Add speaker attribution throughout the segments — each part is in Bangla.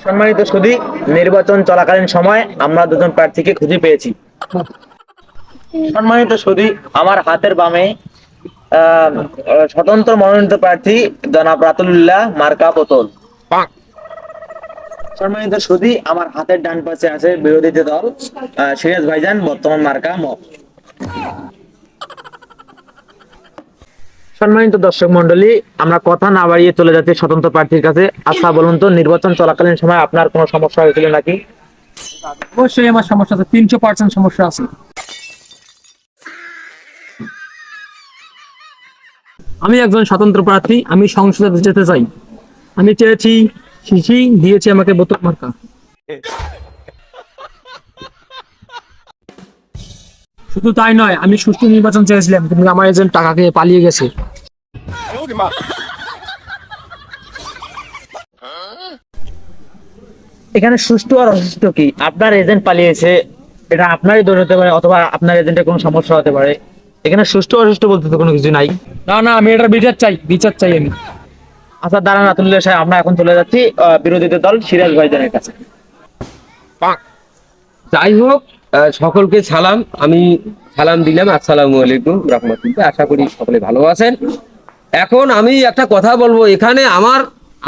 Speaker 1: সম্মানিত সুধী, নির্বাচন চলাকালীন সময় আমরা দুজন প্রার্থীকে খুঁজে পেয়েছি। সম্মানিত সুধী, আমার হাতের বামে স্বতন্ত্র মনোনীত প্রার্থী জনাব রাতুলুল্লাহ মার্কা বোতল। সম্মানিত সুধী, আমার হাতের ডান পাশে আছে বিরোধী দল সিরাজ ভাইজান, বর্তমান মার্কা মগ। সম্মানিত দর্শক মন্ডলী, আমরা কথা না বাড়িয়ে চলে যাচ্ছি স্বতন্ত্র প্রার্থীর কাছে। আচ্ছা বলুন তো, নির্বাচন চলাকালীন সময় আপনার কোনো সমস্যা হয়েছিল নাকি?
Speaker 2: অবশ্যই আমার সমস্যা আছে, 300% সমস্যা আছে। আমি একজন স্বতন্ত্র প্রার্থী, আমি সংসদে যেতে চাই। আমি চেয়েছি শিশি, দিয়েছি আমাকে বোতল মার্কা। শুধু তাই নয়, আমি সুষ্ঠু নির্বাচন চেয়েছিলাম, কিন্তু আমার এজেন্ট টাকা খেয়ে পালিয়ে গেছে।
Speaker 1: এখানে সুষ্ঠু আর অসুষ্ঠু কি? আপনার এজেন্ট পালিয়েছে, এটা আপনারই দোষ হতে পারে, অথবা আপনার এজেন্টের কোনো সমস্যা হতে পারে। এখানে সুষ্ঠু অসুষ্ঠু বলতে তো কোনো কিছু নাই।
Speaker 2: না না, আমি এটার বিচার চাই, বিচার চাই আমি।
Speaker 1: আচ্ছা দাঁড়ান রাতুল্লাহ সাহেব, আমরা এখন চলে যাচ্ছি বিরোধীদের দল সিরাজ ভাইজানের কাছে।
Speaker 3: যাই হোক, সকলকে সালাম। আমি সালাম দিলাম, আসসালামু আলাইকুম রাহমাতুল্লাহ। আশা করি সকলে ভালো আছেন। এখন আমি একটা কথা বলবো। এখানে আমার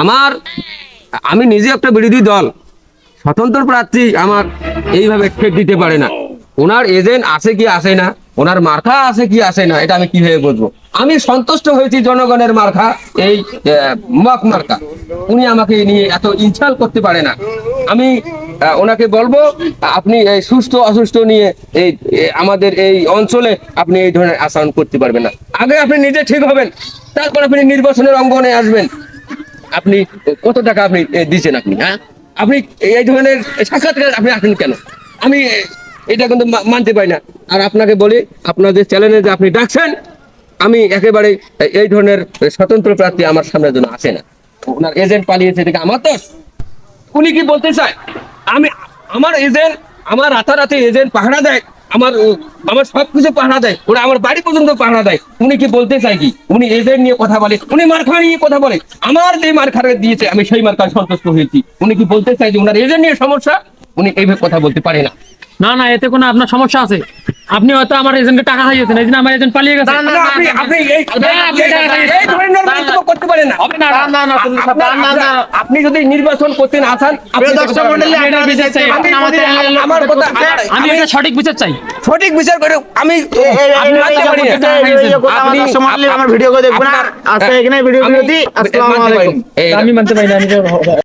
Speaker 3: আমার আমি নিজে একটা বিরোধী দল, স্বতন্ত্র প্রার্থী আমার এইভাবে ঠেক দিতে পারে না। ওনার এজেন্ট আছে কি আসে না, ওনার মার্কা আছে কি আসে না, এটা আমি কিভাবে বুঝবো? আমি সন্তুষ্ট হয়েছি জনগণের মার্কা, এই মগ মার্কা। উনি আমাকে নিয়ে এত ইনসাল্ট করতে পারে না। আমি ওনাকে বলবো, আপনি এই সুস্থ অসুস্থ নিয়ে এই আমাদের এই অঞ্চলে আপনি এই ধরনের আচরণ করতে পারবেন না। আগে আপনি নিজে ঠিক হবেন, তারপর আপনি নির্বাচনের অঙ্গনে আসবেন। আপনি কত টাকা আপনি দিচ্ছেন? আপনি আপনি এই ধরনের সাক্ষাৎকার আপনি আসেন কেন? আমি এটা কিন্তু মানতে পারি না। আর আপনাকে বলি, আপনাদের চ্যানেলে যে আপনি ডাকছেন, আমি একেবারে এই ধরনের স্বতন্ত্র প্রার্থী আমার সামনের জন্য আসে না। ওনার এজেন্ট পালিয়েছে দেখে আমার দোষ। উনি কি বলতে চায়? আমার এজেন্ট, আমার রাতারাতি এজেন্ট পাহারা দেয়, আমার আমার সবকিছু পাহারা দেয়, ওরা আমার বাড়ি পর্যন্ত পাহারা দেয়। উনি কি বলতে চায় কি? উনি এজেন্ট নিয়ে কথা বলে, উনি মার্কা নিয়ে কথা বলে। আমার যে মার্কা দিয়েছে আমি সেই মার্কায় সন্তুষ্ট হয়েছি। উনি কি বলতে চায় যে ওনার এজেন্ট নিয়ে সমস্যা? উনি এইভাবে কথা বলতে পারে না।
Speaker 2: না না, এতে কোনো আপনার সমস্যা আছে। আপনি হয়তো আমার এজেন্টকে টাকা খাইয়েছেন, এই জন্য আমার এজেন্ট পালিয়ে গেছে।
Speaker 3: আপনি যদি নির্বাচন করতেন আসান,
Speaker 2: আমি এটা সঠিক বিচার চাই।
Speaker 3: সঠিক বিচার করে আমি
Speaker 1: আমার ভিডিও করে দেখবেন। আর আজকে এখানে ভিডিও
Speaker 2: আমি মানতে পারি না।